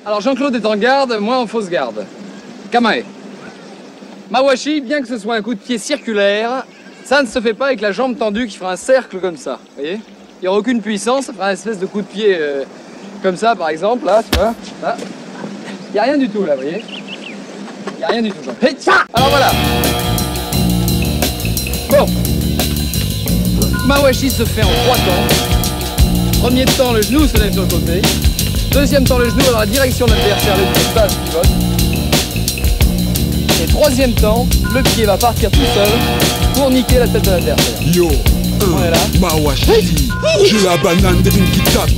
Alors Jean-Claude est en garde, moi en fausse garde. Kamae. Mawashi, bien que ce soit un coup de pied circulaire, ça ne se fait pas avec la jambe tendue qui fera un cercle comme ça, vous voyez? Il n'y aura aucune puissance, ça fera une espèce de coup de pied comme ça par exemple, là, tu vois, là. Il n'y a rien du tout là, vous voyez? Il n'y a rien du tout. Alors voilà. Bon. Mawashi se fait en 3 temps. Premier temps, le genou se lève sur le côté. Deuxième temps, le genou va dans la direction de l'adversaire, le pied passe, pivote. Et troisième temps, le pied va partir tout seul pour niquer la tête de l'adversaire. Yo, On est là. Mawashi, j'ai la banane des rimes qui tapent.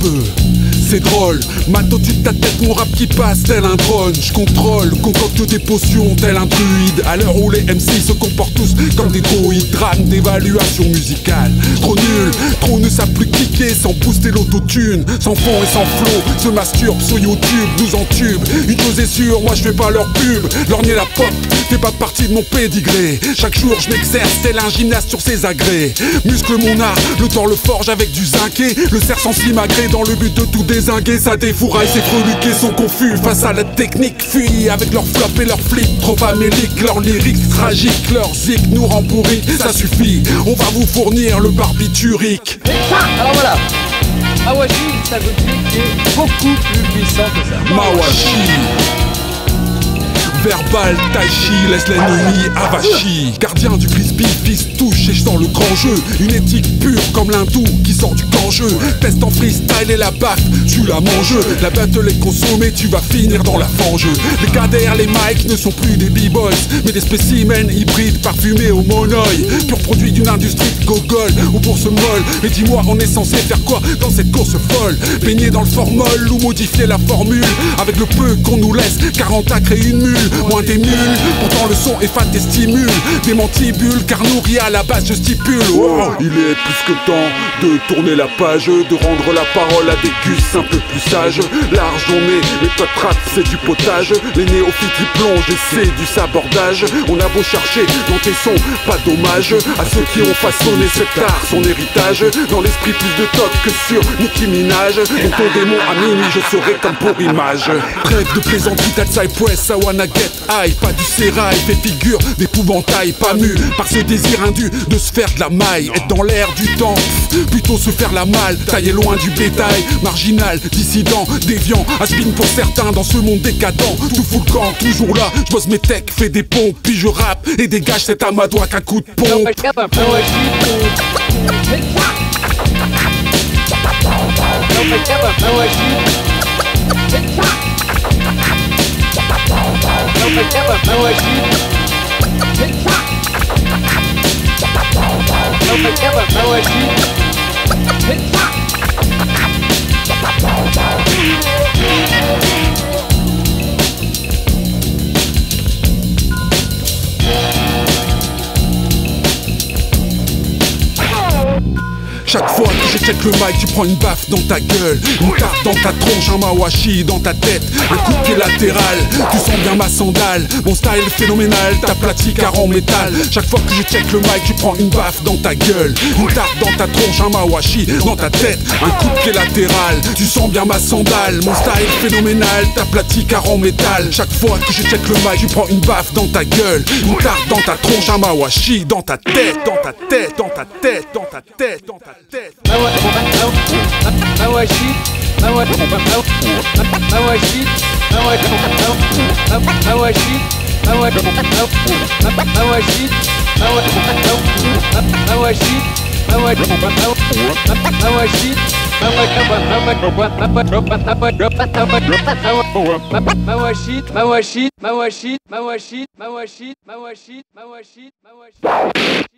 C'est drôle, mat au-dessus de ta tête, mon rap qui passe tel un drone. Je contrôle, concocte des potions tel un druide. À l'heure où les MC se comportent tous comme des droïdes. Drame d'évaluation musicale. Trop nul, trop ne savent plus kicker sans booster l'autotune. Sans fond et sans flow, se masturbe sur YouTube, nous entube. Une chose est sûre, moi je fais pas leur pub. Lorgner la pop, fait pas partie de mon pédigré. Chaque jour je m'exerce tel un gymnaste sur ses agrès. Muscle mon art, le temps le forge avec du zinqué. Le cerf sans simagré dans le but de tout dézinguer. Ça défouraille, ces freluqués sont confus face à la technique. Fuis avec leurs flops et leurs flics. Trop faméliques, leurs lyrics tragiques. Leur zik nous rend pourris, ça suffit. On va vous fournir le barbiturique. Alors voilà. Mawashi, ça veut dire qu'il est beaucoup plus puissant que ça. Mawashi. Verbal, Taichi, laisse l'ennemi avachi. Gardien du crispy, fils touche et je sens le grand jeu. Une éthique pure comme l'hindou qui sort du camp-jeu. Test en freestyle et la baffe, tu la manges. La battle est consommée, tu vas finir dans la fange. Les gars derrière les mics ne sont plus des b-boys, mais des spécimens hybrides parfumés au monoï. Pur produit d'une industrie de gogol ou bourse molle. Mais dis-moi, on est censé faire quoi dans cette course folle? Baigner dans le formol ou modifier la formule? Avec le peu qu'on nous laisse, 40 a créé une mule. Moins des mules, pourtant le son est fat et stimule des mantibules, car nourri à la base je stipule. Oh, il est plus que temps de tourner la page, de rendre la parole à des gus un peu plus sages. Large journée, mais pas de rap, c'est du potage. Les néophytes y plongent et c'est du sabordage. On a beau chercher dans tes sons, pas dommage à ceux qui ont façonné cet art, son héritage. Dans l'esprit plus de toc que sur Nicki Minaj. Et ton démon à minuit, je serai comme pour image. Trêve de plaisanterie, that's Cypress, I wanna get high. Pas du sérail, fait figure d'épouvantail. Pas mu par ce désir indu de se faire de la maille. Être dans l'air du temps, plutôt se faire la malle. Tailler loin du bétail, marginal, dissident, déviant. Has-been pour certains dans ce monde décadent. Tout fout le camp, toujours là, je bosse mes techs, fais des pompes. Puis je rappe et dégage cet amadois qu'un coup de pompe. Chaque fois que je check le mic, tu prends une baffe dans ta gueule. Une tarte dans ta tronche, un Mawashi dans ta tête. Un coup de pied latéral, tu sens bien ma sandale. Mon style phénoménal, ta plastique en métal. Chaque fois que je check le mic, tu prends une baffe dans ta gueule. Une tarte dans ta tronche, un Mawashi dans ta tête. Un coup de pied latéral, tu sens bien ma sandale. Mon style phénoménal, ta plastique en métal. Chaque fois que je check le mic, tu prends une baffe dans ta gueule. Une tarte dans ta tronche, un Mawashi dans ta tête. Dans ta tête, dans ta tête, dans ta tête, dans ta tête. Mawashi, Mawashi, Mawashi, Mawashi, Mawashi, Mawashi, Mawashi, Mawashi, Mawashi.